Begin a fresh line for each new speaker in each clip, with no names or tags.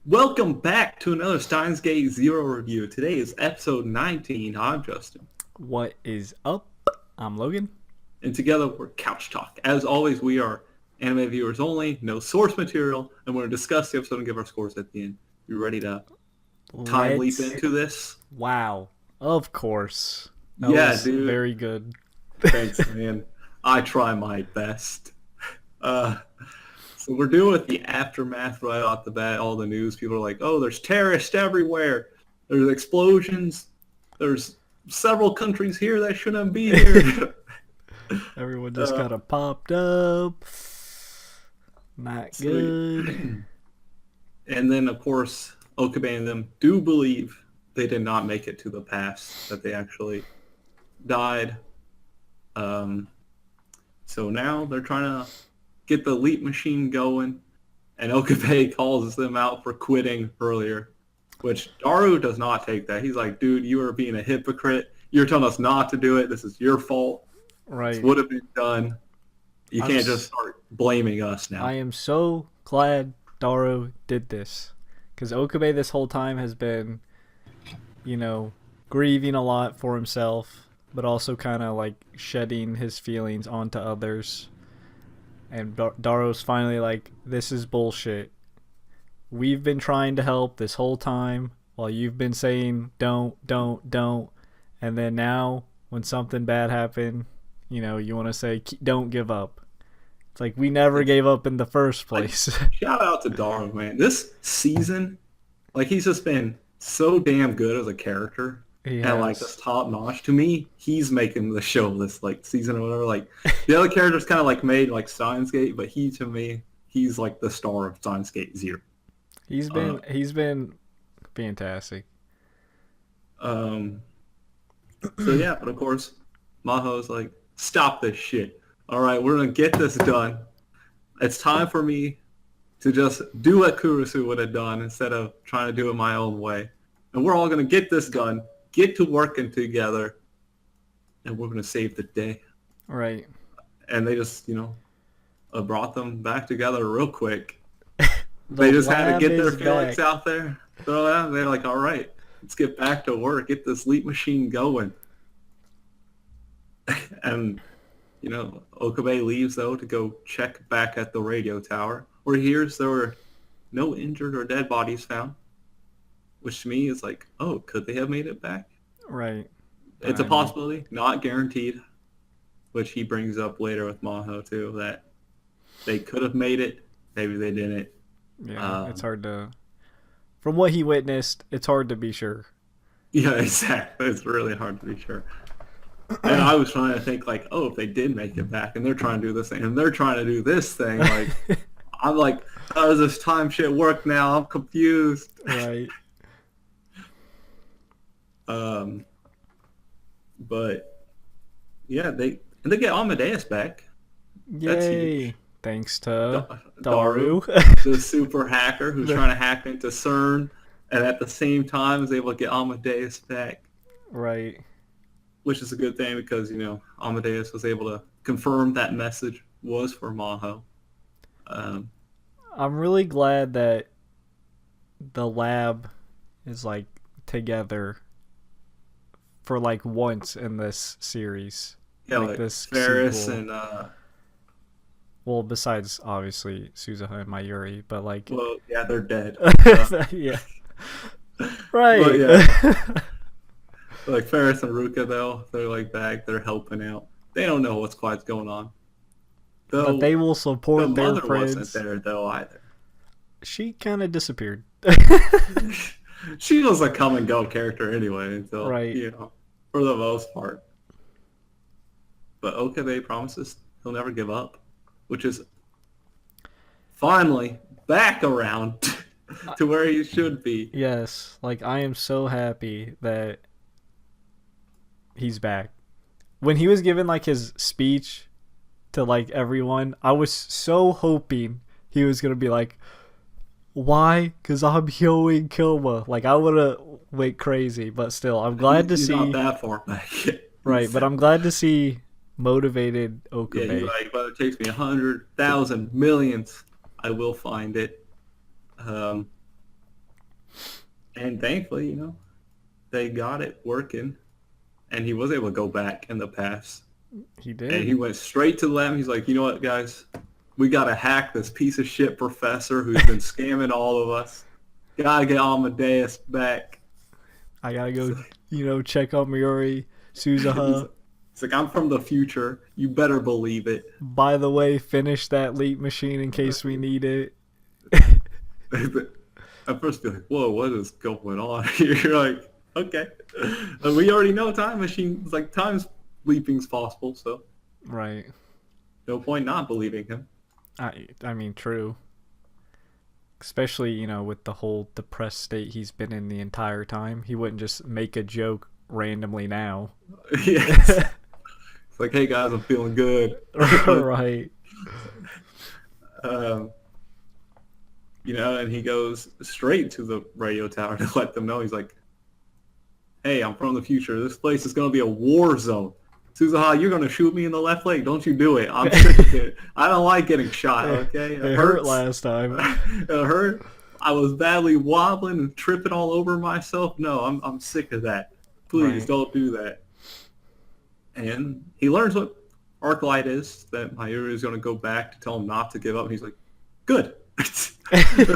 Welcome back to another Steins Gate Zero review. Today is episode 19. I'm Justin.
What is up? I'm Logan.
And together we're Couch Talk. As always, we are anime viewers only, no source material, and we're going to discuss the episode and give our scores at the end. You ready to time leap into this?
Wow. Of course. That
Yeah,
was
dude.
Very good.
Thanks, man. I try my best. So we're doing with the aftermath right off the bat. All the news, people are like, oh, there's terrorists everywhere. There's explosions. There's several countries here that shouldn't be here.
Everyone just kind of popped up. Not good.
And then, of course, Okabe and them do believe they did not make it to the past, that they actually died. So now they're trying to get the leap machine going, and Okabe calls them out for quitting earlier, which Darrow does not take that. He's like, dude, you are being a hypocrite. You're telling us not to do it. This is your fault.
Right.
This would have been done. You can't just start blaming us now.
I am so glad Darrow did this. Because Okabe this whole time has been, grieving a lot for himself, but also kind of like shedding his feelings onto others. And Darrow's finally like, this is bullshit. We've been trying to help this whole time while you've been saying don't. And then now when something bad happened, you want to say don't give up. It's like we never gave up in the first place.
Shout out to Darrow, man. This season, he's just been so damn good as a character. And just top notch. To me, he's making the show this season or whatever. The other characters kind of made Steins Gate, but to me, he's the star of Steins Gate Zero.
He's been fantastic.
So yeah, but of course, Maho's like, stop this shit. All right, we're gonna get this done. It's time for me to just do what Kurusu would have done instead of trying to do it my own way. And we're all gonna get this done. Get to working together, and we're going to save the day.
Right.
And they just, brought them back together real quick. They just had to get their feelings out there. So they're like, all right, let's get back to work. Get this leap machine going. And, Okabe leaves, though, to go check back at the radio tower, where he hears there were no injured or dead bodies found. Which to me is like, oh, could they have made it back?
Right.
It's a possibility, not guaranteed, which he brings up later with Maho too, that they could have made it, maybe they didn't.
Yeah, it's hard to... From what he witnessed, it's hard to be sure.
Yeah, exactly. It's really hard to be sure. And I was trying to think if they did make it back and they're trying to do this thing and they're trying to do this thing, I'm like, how does this time shit work now? I'm confused.
Right.
But yeah, they get Amadeus back.
Yay!
That's huge.
Thanks to
Darrow, the super hacker who's trying to hack into CERN, and at the same time is able to get Amadeus back.
Right.
Which is a good thing because Amadeus was able to confirm that message was for Maho.
I'm really glad that the lab is together for once in this series.
Yeah,
this
Ferris
sequel.
and
well, besides obviously Suzuha and Yuri, but
well, yeah, they're dead.
Yeah. Right.
But yeah. Ferris and Ruka though, they're back, they're helping out. They don't know what's quite going on. Though,
but they will support their
mother
friends.
Wasn't there though either.
She kind of disappeared.
She was a come and go character anyway, until
right.
For the most part. But Okabe promises he'll never give up, which is finally back around to where he should be.
Yes, I am so happy that he's back. When he was given his speech to everyone, I was so hoping he was gonna be why? Because I'm Hyoin Kilma. I would have went crazy, but still, I'm glad to see.
Not that far back yet.
Right, but I'm glad to see motivated Okabe.
Yeah, he's but it takes me 100,000 millions. I will find it. And thankfully, they got it working, and he was able to go back in the past.
He did.
And he went straight to them. He's like, you know what, guys? We got to hack this piece of shit professor who's been scamming all of us. Got to get Amadeus back.
I got to go, check on Yuri, Suzuha.
It's like, I'm from the future. You better believe it.
By the way, finish that leap machine in case we need it.
At first, you're like, whoa, what is going on here? You're like, okay. And we already know time machines, like, time leaping's possible, so.
Right.
No point not believing him.
I mean, true. Especially, with the whole depressed state he's been in the entire time. He wouldn't just make a joke randomly now.
Yes. It's like, hey, guys, I'm feeling good.
Right.
And he goes straight to the radio tower to let them know. He's like, hey, I'm from the future. This place is going to be a war zone. Suzuha, you're going to shoot me in the left leg. Don't you do it. I'm sick of it. I don't like getting shot, okay?
It hurt last time.
It hurt. I was badly wobbling and tripping all over myself. No, I'm sick of that. Please don't do that. And he learns what Arclight is, that Yuri is going to go back to tell him not to give up. And he's like, good. It's like, you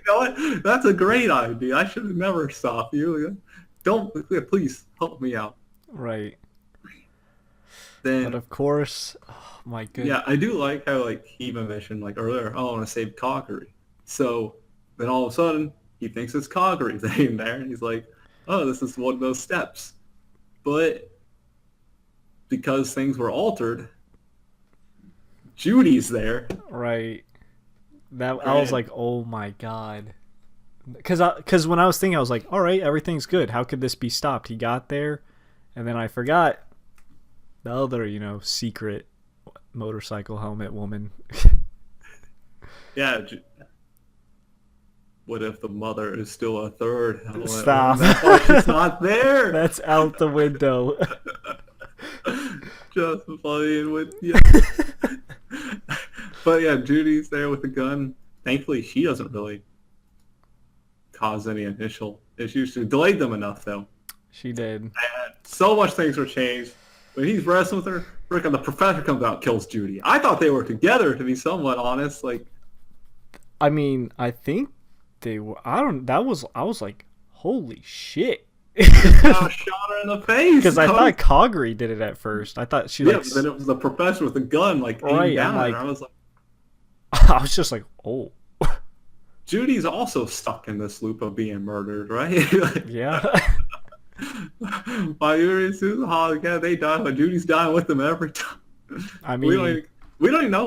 know what? That's a great idea. I should have never stopped you. Please help me out.
Right.
Then,
but of course, oh my goodness.
Yeah, I do like how he even mentioned earlier, I want to save Calgary. So then all of a sudden he thinks it's Calgary's name there, and he's like, oh, this is one of those steps. But because things were altered, Judy's there.
Right. I was like, oh my god. Because when I was thinking, I was like, all right, everything's good. How could this be stopped? He got there, and then I forgot the other, secret motorcycle helmet woman.
Yeah. What if the mother is still a third?
Stop.
She's not there.
That's out the window.
Just playing with you. But yeah, Judy's there with the gun. Thankfully, she doesn't really cause any initial issues. She delayed them enough, though.
She did.
And so much things were changed. When he's wrestling with her, frickin' the professor comes out and kills Judy. I thought they were together, to be somewhat honest.
I mean, I think they were. I was like, holy shit.
I shot her in the face.
Because I thought Calgary did it at first. I thought she
but then it was the professor with the gun, aimed down at her. I was like,
I was just like, oh.
Judy's also stuck in this loop of being murdered, right?
Yeah.
While Yuri and Suzuha, they die, but Judy's dying with them every time.
I mean,
we don't even know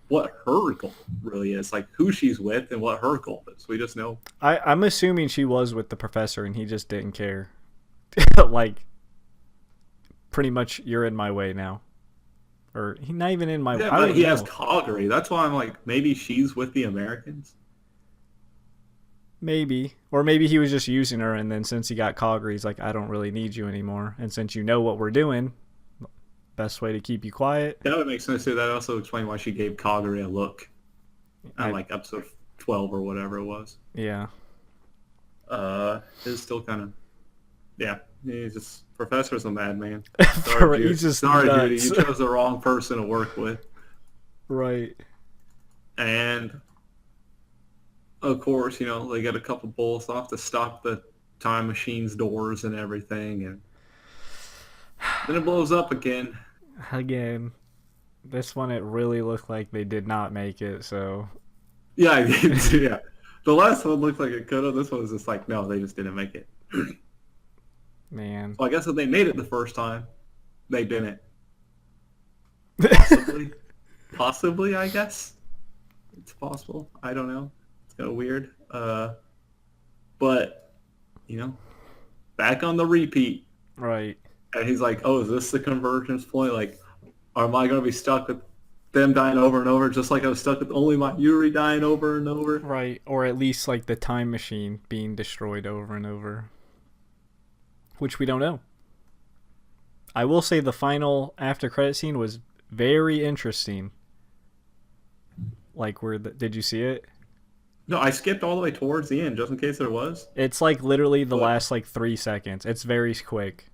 what her goal really is, who she's with and what her goal is. We just know.
I'm assuming she was with the professor and he just didn't care. Pretty much, you're in my way now. Or he's not even in my way.
Yeah, but he has Calgary. That's why I'm like, maybe she's with the Americans.
Maybe. Or maybe he was just using her, and then since he got Calgary, he's like, I don't really need you anymore. And since you know what we're doing, best way to keep you quiet.
That would make sense too. That also explains why she gave Calgary a look. Episode 12 or whatever it was.
Yeah.
It's still kind of... Yeah. He's just... Professor's a madman.
Sorry, Judy.
Judy. You chose the wrong person to work with.
Right.
And... Of course, they get a couple bullets off to stop the time machine's doors and everything, and then it blows up again.
Again. This one, it really looked like they did not make it, so...
Yeah, yeah. The last one looked like it could have. This one was just like, no, they just didn't make it.
Man.
Well, I guess if they made it the first time, they didn't. Possibly, I guess. It's possible. I don't know. Kind of weird, but back on the repeat,
right?
And he's like, "Oh, is this the convergence point? Am I going to be stuck with them dying over and over, just like I was stuck with only my Yuri dying over and over?"
Right, or at least the time machine being destroyed over and over, which we don't know. I will say the final after credit scene was very interesting. Did you see it?
No, I skipped all the way towards the end just in case there was.
It's like literally the
But
last like 3 seconds. It's very quick.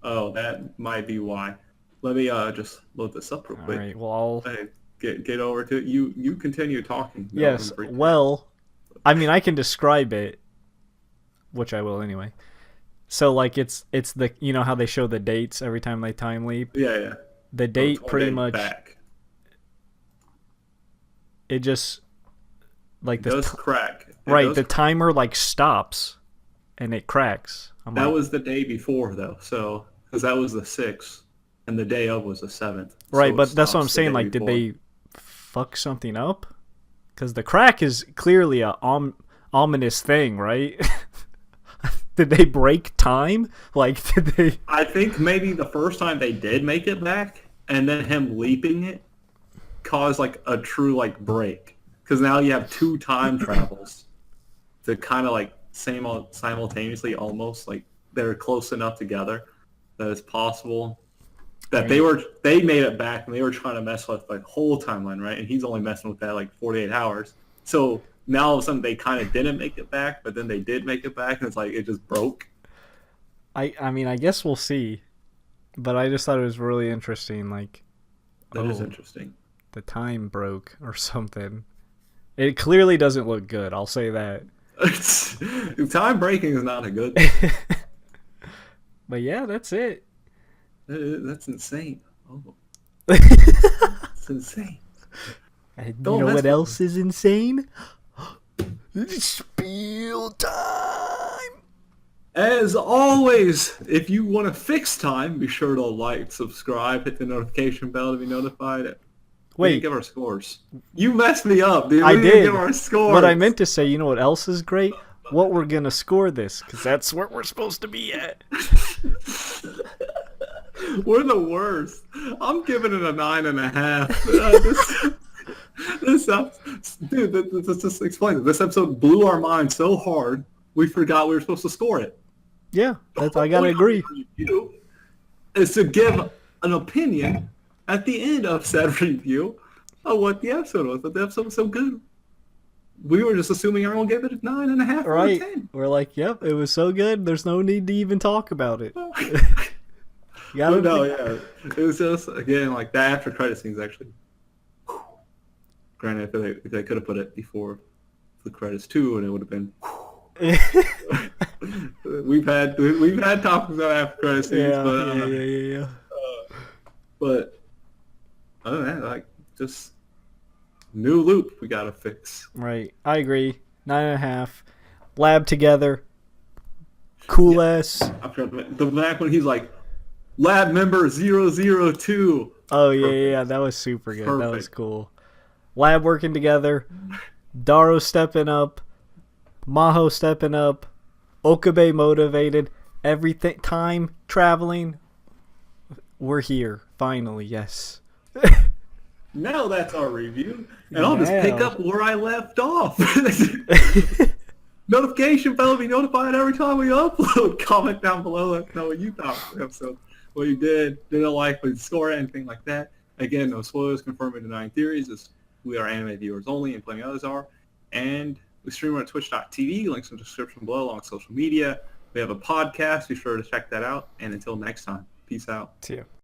oh, that might be why. Let me just load this up real
All
quick.
right. Well, I'll.
Hey, get over to it. You continue talking.
Yes. Well, I mean, I can describe it, which I will anyway. So like it's the how they show the dates every time they time leap.
Yeah.
The
So
date
it's one
pretty
day
much
back.
it just like
It
the
does crack. It
right
does
the timer like stops and it cracks. I'm
That
like,
was the day before though, so because that was the 6th, and the day of was the 7th.
right,
so it
but that's what I'm
stops the
saying.
day
Like, did
before.
they fuck something up? Because the crack is clearly a ominous thing, right? Did they break time? Like, did they?
I think maybe the first time they did make it back, and then him leaping it caused like a true like break, because now you have two time travels to kind of like simultaneously, almost like they're close enough together that it's possible that they made it back and they were trying to mess with like whole timeline, right? And he's only messing with that like 48 hours. So now all of a sudden they kind of didn't make it back, but then they did make it back, and it's like it just broke.
I mean, I guess we'll see. But I just thought it was really interesting. Like,
That is interesting.
the time broke or something. It clearly doesn't look good. I'll say that.
Time breaking is not a good thing.
But yeah, that's it.
That's insane. Oh, it's insane.
And you
Don't
know
mess
what
with
else is insane? Spiel time.
As always, if you want to fix time, be sure to like, subscribe, hit the notification bell to be notified. We
Wait,
didn't give our scores. You messed me up, dude.
I
We didn't
did.
give our scores.
What I meant to say, you know what else is great? What we're gonna score this, because that's where we're supposed to be at.
We're the worst. I'm giving it a 9.5. Let's just explain it. This episode blew our mind so hard, we forgot we were supposed to score it.
Yeah, that's I gotta agree.
Review is to give an opinion at the end of said review of what the episode was. But the episode was so good. We were just assuming everyone gave it a 9.5 out
Right?
of 10.
We're like, yep, it was so good. There's no need to even talk about it. You gotta
Oh, no, yeah. It was just, again, like, that after credit scene is actually... Granted, if they could have put it before the credits too, and it would have been... we've had topics about after credit scenes, but...
yeah.
But other than that, like, just new loop we gotta fix.
Right, I agree. 9.5. Lab together. Cool ass.
After the back when he's like, lab member 002.
Oh yeah, that was super good. That was
Perfect.
cool. Lab working together. Darrow stepping up. Maho stepping up. Okabe motivated. Everything. Time traveling. We're here finally. Yes.
Now that's our review, and I'll just pick up where I left off. Notification bell to be notified every time we upload. Comment down below. Let us know what you thought of the episode, what you didn't like, what you score, anything like that. Again, no spoilers, confirming denying theories. We are anime viewers only, and plenty others are. And we stream on twitch.tv. Links in the description below along social media. We have a podcast. Be sure to check that out. And until next time, peace out.
See you.